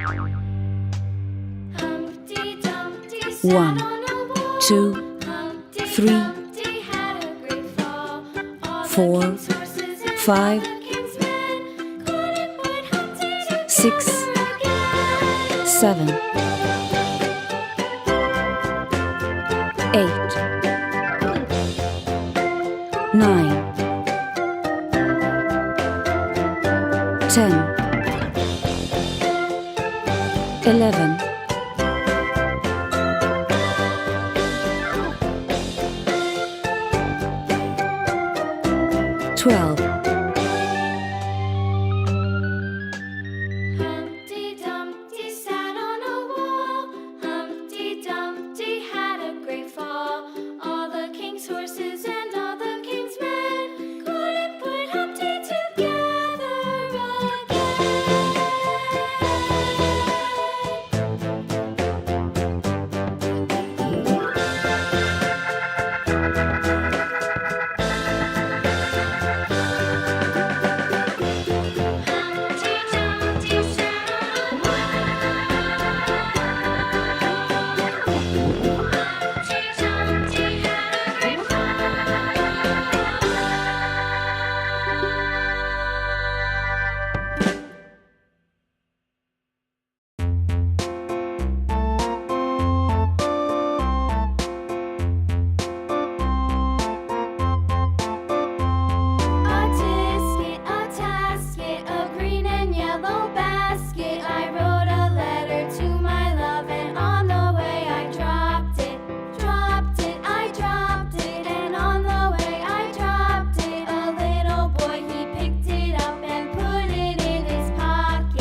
1, 2, 3, 4, 5, 6, 7, 8, 9, 10, 11, 12. Humpty Dumpty sat on a wall. Humpty Dumpty had a great fall. All the king's horses and all the king's men couldn't put Humpty together green and yellow basket. I wrote a letter to my love, and on the way I dropped it, dropped it, I dropped it, and on the way I dropped it. A little boy, he picked it up and put it in his pocket.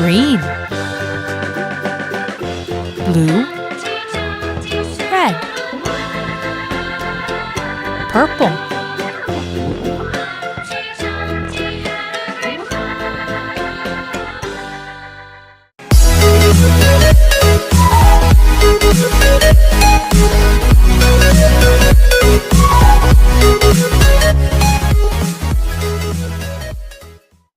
green, blue, red, purple,